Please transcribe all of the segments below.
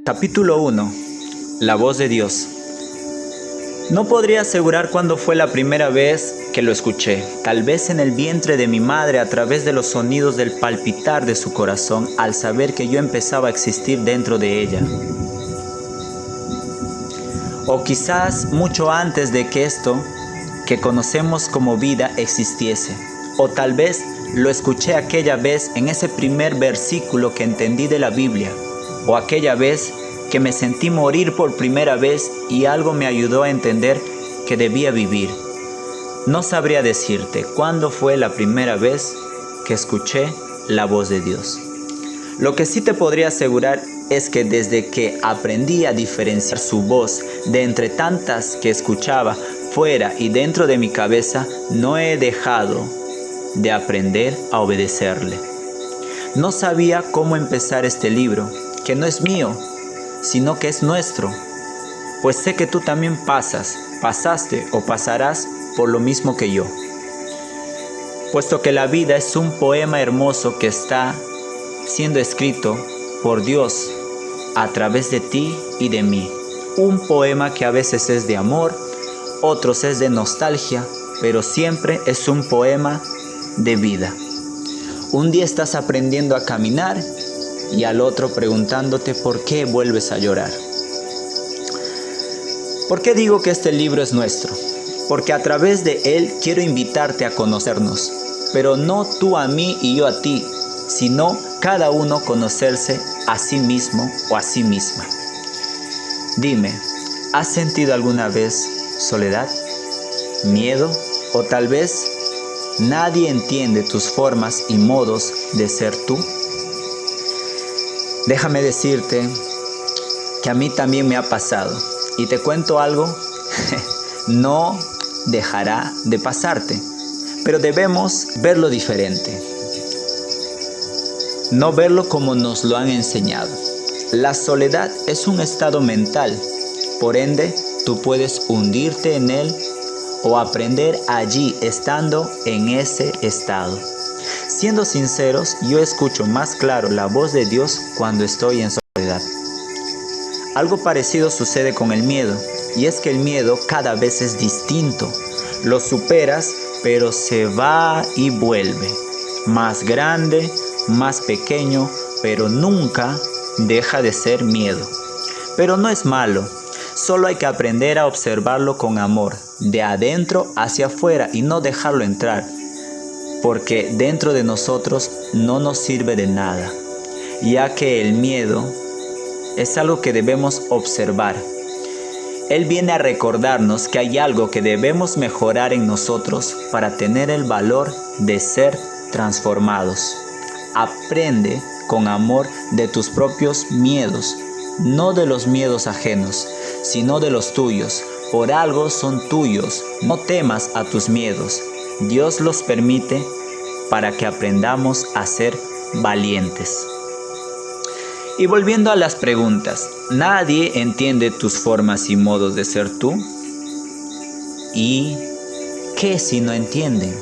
Capítulo 1. La voz de Dios. No podría asegurar cuándo fue la primera vez que lo escuché. Tal vez en el vientre de mi madre, a través de los sonidos del palpitar de su corazón, al saber que yo empezaba a existir dentro de ella. O quizás mucho antes de que esto que conocemos como vida existiese. O tal vez lo escuché aquella vez en ese primer versículo que entendí de la Biblia. O aquella vez que me sentí morir por primera vez y algo me ayudó a entender que debía vivir. No sabría decirte cuándo fue la primera vez que escuché la voz de Dios. Lo que sí te podría asegurar es que desde que aprendí a diferenciar su voz de entre tantas que escuchaba fuera y dentro de mi cabeza, no he dejado de aprender a obedecerle. No sabía cómo empezar este libro, que no es mío, sino que es nuestro, pues sé que tú también pasaste o pasarás por lo mismo que yo, puesto que la vida es un poema hermoso que está siendo escrito por Dios a través de ti y de mí, un poema que a veces es de amor, otros es de nostalgia, pero siempre es un poema de vida. Un día estás aprendiendo a caminar y al otro preguntándote por qué vuelves a llorar. ¿Por qué digo que este libro es nuestro? Porque a través de él quiero invitarte a conocernos, pero no tú a mí y yo a ti, sino cada uno conocerse a sí mismo o a sí misma. Dime, ¿has sentido alguna vez soledad, miedo o tal vez nadie entiende tus formas y modos de ser tú? Déjame decirte que a mí también me ha pasado. Y te cuento algo, no dejará de pasarte. Pero debemos verlo diferente. No verlo como nos lo han enseñado. La soledad es un estado mental. Por ende, tú puedes hundirte en él o aprender allí estando en ese estado. Siendo sinceros, yo escucho más claro la voz de Dios cuando estoy en soledad. Algo parecido sucede con el miedo, y es que el miedo cada vez es distinto. Lo superas, pero se va y vuelve. Más grande, más pequeño, pero nunca deja de ser miedo. Pero no es malo, solo hay que aprender a observarlo con amor, de adentro hacia afuera y no dejarlo entrar. Porque dentro de nosotros no nos sirve de nada, ya que el miedo es algo que debemos observar. Él viene a recordarnos que hay algo que debemos mejorar en nosotros para tener el valor de ser transformados. Aprende con amor de tus propios miedos, no de los miedos ajenos, sino de los tuyos. Por algo son tuyos, no temas a tus miedos. Dios los permite para que aprendamos a ser valientes. Y volviendo a las preguntas, ¿nadie entiende tus formas y modos de ser tú? ¿Y qué si no entienden?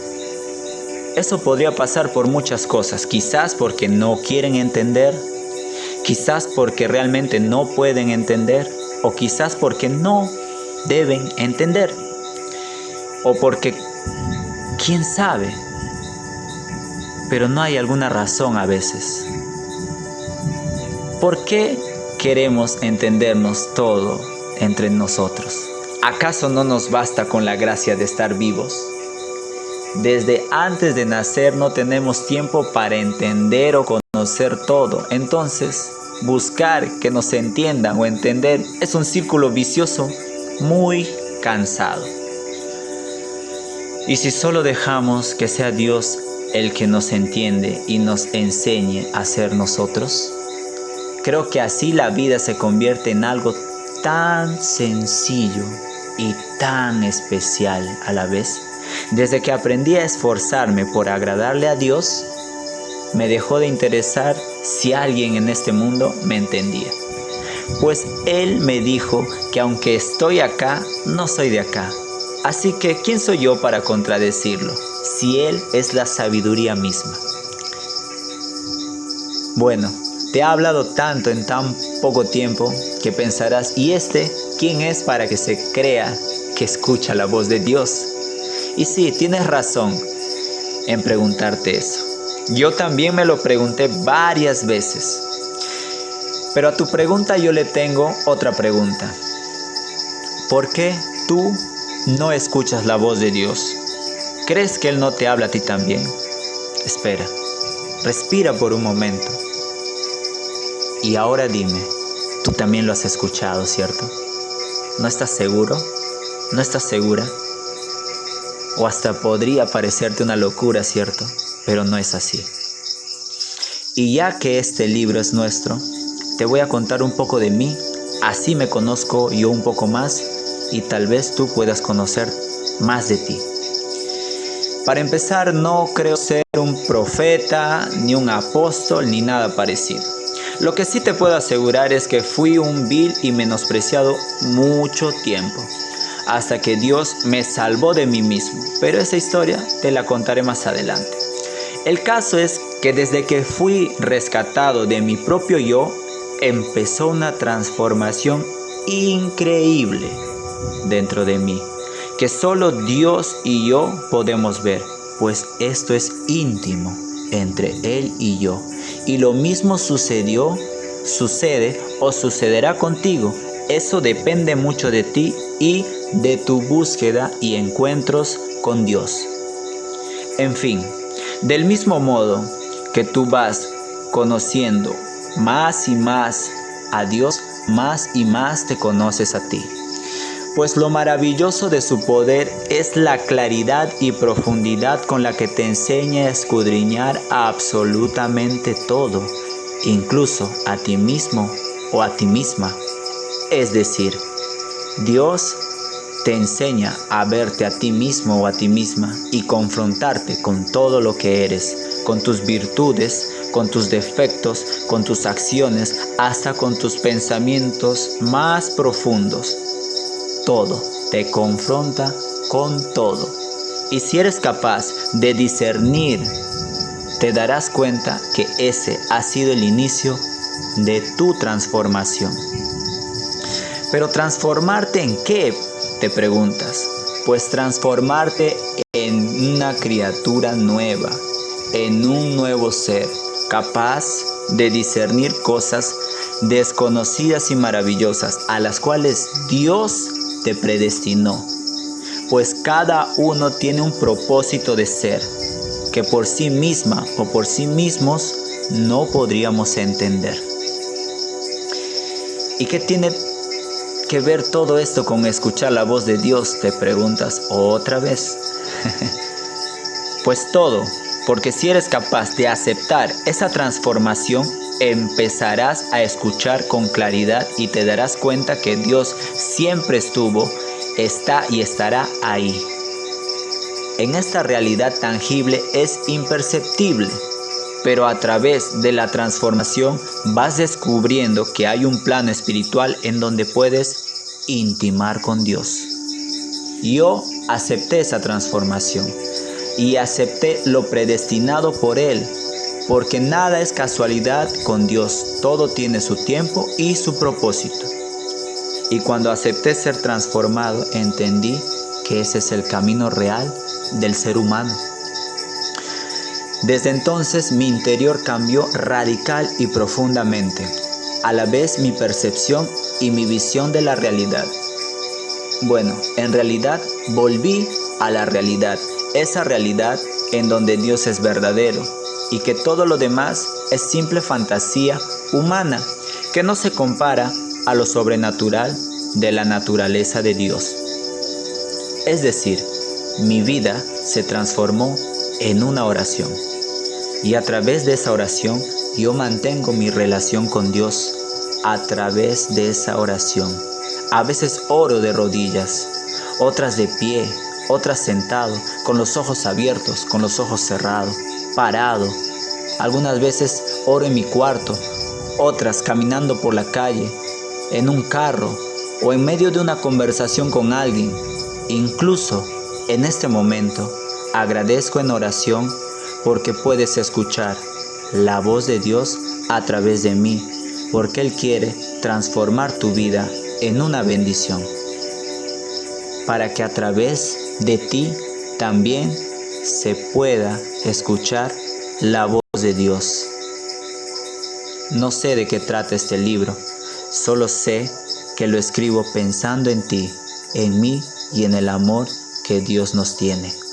Eso podría pasar por muchas cosas, quizás porque no quieren entender, quizás porque realmente no pueden entender, o quizás porque no deben entender, o porque ¿quién sabe? Pero no hay alguna razón a veces. ¿Por qué queremos entendernos todo entre nosotros? ¿Acaso no nos basta con la gracia de estar vivos? Desde antes de nacer no tenemos tiempo para entender o conocer todo. Entonces, buscar que nos entiendan o entender es un círculo vicioso muy cansado. Y si solo dejamos que sea Dios el que nos entiende y nos enseñe a ser nosotros, creo que así la vida se convierte en algo tan sencillo y tan especial a la vez. Desde que aprendí a esforzarme por agradarle a Dios, me dejó de interesar si alguien en este mundo me entendía. Pues Él me dijo que aunque estoy acá, no soy de acá. Así que, ¿quién soy yo para contradecirlo, si Él es la sabiduría misma? Bueno, te ha hablado tanto en tan poco tiempo que pensarás, ¿y quién es para que se crea que escucha la voz de Dios? Y sí, tienes razón en preguntarte eso. Yo también me lo pregunté varias veces. Pero a tu pregunta yo le tengo otra pregunta. ¿Por qué tú no escuchas la voz de Dios? ¿Crees que Él no te habla a ti también? Espera, respira por un momento. Y ahora dime, tú también lo has escuchado, ¿cierto? ¿No estás seguro? ¿No estás segura? O hasta podría parecerte una locura, ¿cierto? Pero no es así. Y ya que este libro es nuestro, te voy a contar un poco de mí, así me conozco yo un poco más y tal vez tú puedas conocer más de ti. Para empezar, no creo ser un profeta, ni un apóstol, ni nada parecido. Lo que sí te puedo asegurar es que fui un vil y menospreciado mucho tiempo, hasta que Dios me salvó de mí mismo. Pero esa historia te la contaré más adelante. El caso es que desde que fui rescatado de mi propio yo, empezó una transformación increíble dentro de mí, que solo Dios y yo podemos ver, pues esto es íntimo entre Él y yo. Y lo mismo sucede o sucederá contigo. Eso depende mucho de ti y de tu búsqueda y encuentros con Dios. En fin, del mismo modo que tú vas conociendo más y más a Dios, más y más te conoces a ti. Pues lo maravilloso de su poder es la claridad y profundidad con la que te enseña a escudriñar absolutamente todo, incluso a ti mismo o a ti misma. Es decir, Dios te enseña a verte a ti mismo o a ti misma y confrontarte con todo lo que eres, con tus virtudes, con tus defectos, con tus acciones, hasta con tus pensamientos más profundos. Todo, te confronta con todo. Y si eres capaz de discernir, te darás cuenta que ese ha sido el inicio de tu transformación. Pero ¿transformarte en qué? Te preguntas. Pues transformarte en una criatura nueva, en un nuevo ser, capaz de discernir cosas desconocidas y maravillosas a las cuales Dios te predestinó, pues cada uno tiene un propósito de ser que por sí misma o por sí mismos no podríamos entender. ¿Y qué tiene que ver todo esto con escuchar la voz de Dios? Te preguntas otra vez. Pues todo, porque si eres capaz de aceptar esa transformación, empezarás a escuchar con claridad y te darás cuenta que Dios siempre estuvo, está y estará ahí. En esta realidad tangible es imperceptible, pero a través de la transformación vas descubriendo que hay un plano espiritual en donde puedes intimar con Dios. Yo acepté esa transformación y acepté lo predestinado por Él, porque nada es casualidad con Dios, todo tiene su tiempo y su propósito. Y cuando acepté ser transformado, entendí que ese es el camino real del ser humano. Desde entonces mi interior cambió radical y profundamente, a la vez mi percepción y mi visión de la realidad. Bueno, en realidad volví a la realidad, esa realidad en donde Dios es verdadero, y que todo lo demás es simple fantasía humana que no se compara a lo sobrenatural de la naturaleza de Dios. Es decir, mi vida se transformó en una oración y a través de esa oración yo mantengo mi relación con Dios a través de esa oración. A veces oro de rodillas, otras de pie, otras sentado, con los ojos abiertos, con los ojos cerrados, parado. Algunas veces oro en mi cuarto, otras caminando por la calle, en un carro o en medio de una conversación con alguien. Incluso en este momento agradezco en oración porque puedes escuchar la voz de Dios a través de mí, porque Él quiere transformar tu vida en una bendición, para que a través de ti también se pueda escuchar la voz de Dios. No sé de qué trata este libro, solo sé que lo escribo pensando en ti, en mí y en el amor que Dios nos tiene.